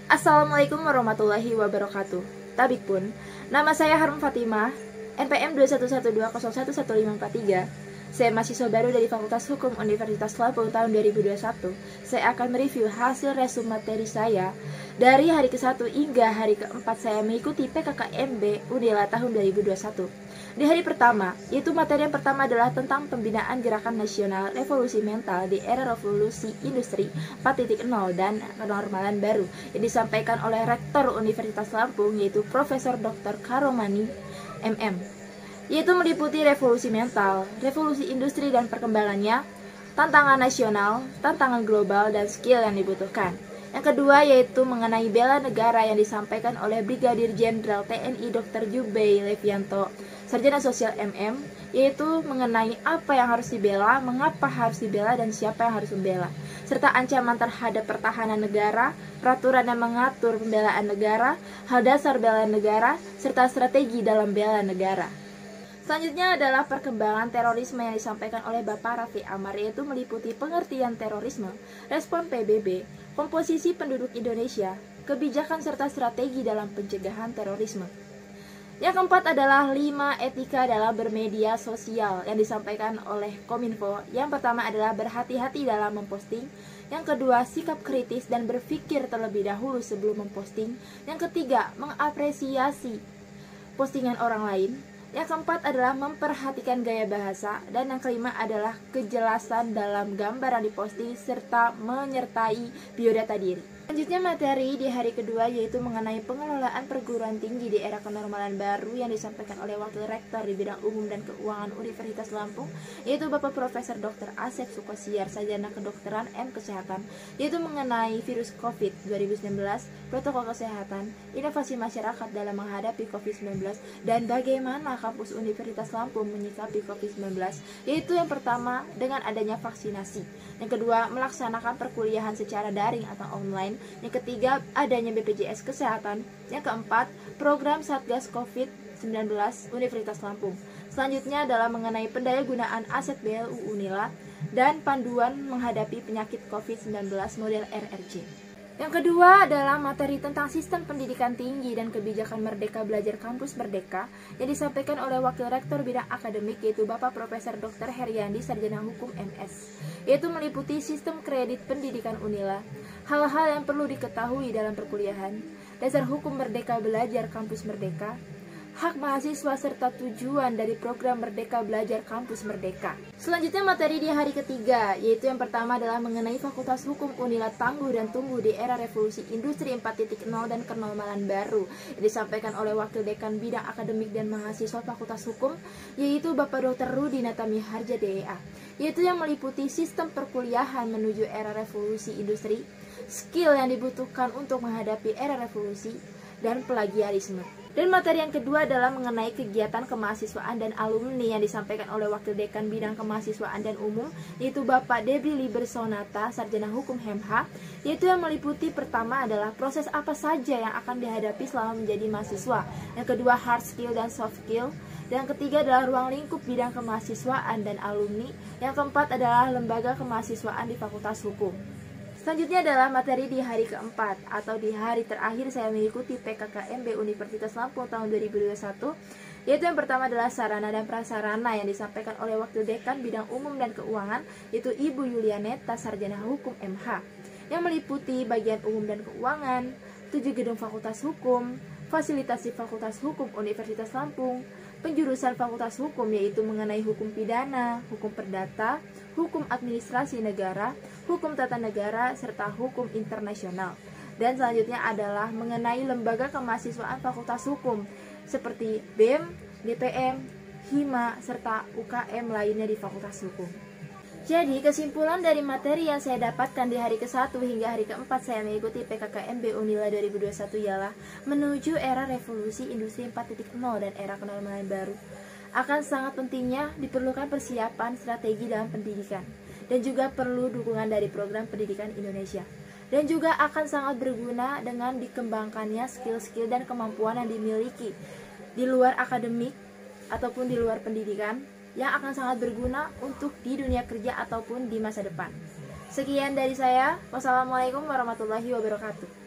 Assalamualaikum warahmatullahi wabarakatuh. Tabik pun, nama saya Harum Fatimah, NPM 21120111543. Saya mahasiswa baru dari Fakultas Hukum Universitas Lampung tahun 2021. Saya akan mereview hasil resume materi saya dari hari ke-1 hingga hari ke-4 saya mengikuti PKKMB Unila tahun 2021. Di hari pertama, yaitu materi yang pertama adalah tentang pembinaan gerakan nasional revolusi mental di era revolusi industri 4.0 dan kenormalan baru yang disampaikan oleh Rektor Universitas Lampung yaitu Profesor Dr. Karomani MM, yaitu meliputi revolusi mental, revolusi industri dan perkembangannya, tantangan nasional, tantangan global, dan skill yang dibutuhkan. Yang kedua yaitu mengenai bela negara yang disampaikan oleh Brigadir Jenderal TNI Dr. Jubei Levianto, Sarjana Sosial MM, yaitu mengenai apa yang harus dibela, mengapa harus dibela, dan siapa yang harus membela, serta ancaman terhadap pertahanan negara, peraturan yang mengatur pembelaan negara, hal dasar bela negara, serta strategi dalam bela negara. Selanjutnya adalah perkembangan terorisme yang disampaikan oleh Bapak Raffi Amar, yaitu meliputi pengertian terorisme, respon PBB, komposisi penduduk Indonesia, kebijakan serta strategi dalam pencegahan terorisme. Yang keempat adalah 5 etika dalam bermedia sosial yang disampaikan oleh Kominfo. Yang pertama adalah berhati-hati dalam memposting. Yang kedua, sikap kritis dan berpikir terlebih dahulu sebelum memposting. Yang ketiga, mengapresiasi postingan orang lain. Yang keempat adalah memperhatikan gaya bahasa. Dan yang kelima adalah kejelasan dalam gambar yang diposting serta menyertai biodata diri. Selanjutnya materi di hari kedua yaitu mengenai pengelolaan perguruan tinggi di era kenormalan baru yang disampaikan oleh Wakil Rektor di bidang umum dan keuangan Universitas Lampung yaitu Bapak Profesor Dr. Asep Sukosiar, Sarjana Kedokteran M Kesehatan, yaitu mengenai virus COVID 2019, protokol kesehatan, inovasi masyarakat dalam menghadapi COVID-19, dan bagaimana kampus Universitas Lampung menyikapi COVID-19, yaitu yang pertama dengan adanya vaksinasi, yang kedua melaksanakan perkuliahan secara daring atau online, yang ketiga adanya BPJS Kesehatan, yang keempat program Satgas COVID-19 Universitas Lampung. Selanjutnya adalah mengenai pendayagunaan aset BLU Unila dan panduan menghadapi penyakit COVID-19 model RRC. Yang kedua adalah materi tentang sistem pendidikan tinggi dan kebijakan Merdeka Belajar Kampus Merdeka yang disampaikan oleh Wakil Rektor Bidang Akademik yaitu Bapak Profesor Dr. Heriandi, Sarjana Hukum MS, yaitu meliputi sistem kredit pendidikan Unila, hal-hal yang perlu diketahui dalam perkuliahan, dasar hukum Merdeka Belajar Kampus Merdeka, hak mahasiswa serta tujuan dari program Merdeka Belajar Kampus Merdeka. Selanjutnya materi di hari ketiga, yaitu yang pertama adalah mengenai Fakultas Hukum Unila tangguh dan tumbuh di era revolusi industri 4.0 dan kenormalan baru yang disampaikan oleh Wakil Dekan Bidang Akademik dan Mahasiswa Fakultas Hukum, yaitu Bapak Dr. Rudi Natami Harja DEA, yaitu yang meliputi sistem perkuliahan menuju era revolusi industri, skill yang dibutuhkan untuk menghadapi era revolusi, dan plagiarisme. Dan materi yang kedua adalah mengenai kegiatan kemahasiswaan dan alumni yang disampaikan oleh Wakil Dekan Bidang Kemahasiswaan dan Umum, yaitu Bapak Debri Libersonata, Sarjana Hukum HMH, yaitu yang meliputi pertama adalah proses apa saja yang akan dihadapi selama menjadi mahasiswa, yang kedua hard skill dan soft skill, dan yang ketiga adalah ruang lingkup bidang kemahasiswaan dan alumni, yang keempat adalah lembaga kemahasiswaan di Fakultas Hukum. Selanjutnya adalah materi di hari keempat atau di hari terakhir saya mengikuti PKKMB Universitas Lampung tahun 2021, yaitu yang pertama adalah sarana dan prasarana yang disampaikan oleh Wakil Dekan Bidang Umum dan Keuangan yaitu Ibu Yulianeta, Sarjana Hukum MH, yang meliputi bagian umum dan keuangan, 7 gedung Fakultas Hukum, fasilitasi Fakultas Hukum Universitas Lampung, penjurusan Fakultas Hukum yaitu mengenai hukum pidana, hukum perdata, hukum administrasi negara, hukum tata negara, serta hukum internasional. Dan selanjutnya adalah mengenai lembaga kemahasiswaan Fakultas Hukum seperti BEM, DPM, HIMA, serta UKM lainnya di Fakultas Hukum. Jadi kesimpulan dari materi yang saya dapatkan di hari ke-1 hingga hari ke-4 saya mengikuti PKKMB Unila 2021 ialah menuju era revolusi industri 4.0 dan era kenormalan baru. Akan sangat pentingnya diperlukan persiapan strategi dalam pendidikan dan juga perlu dukungan dari program pendidikan Indonesia. Dan juga akan sangat berguna dengan dikembangkannya skill-skill dan kemampuan yang dimiliki di luar akademik ataupun di luar pendidikan yang akan sangat berguna untuk di dunia kerja ataupun di masa depan. Sekian dari saya. Wassalamualaikum warahmatullahi wabarakatuh.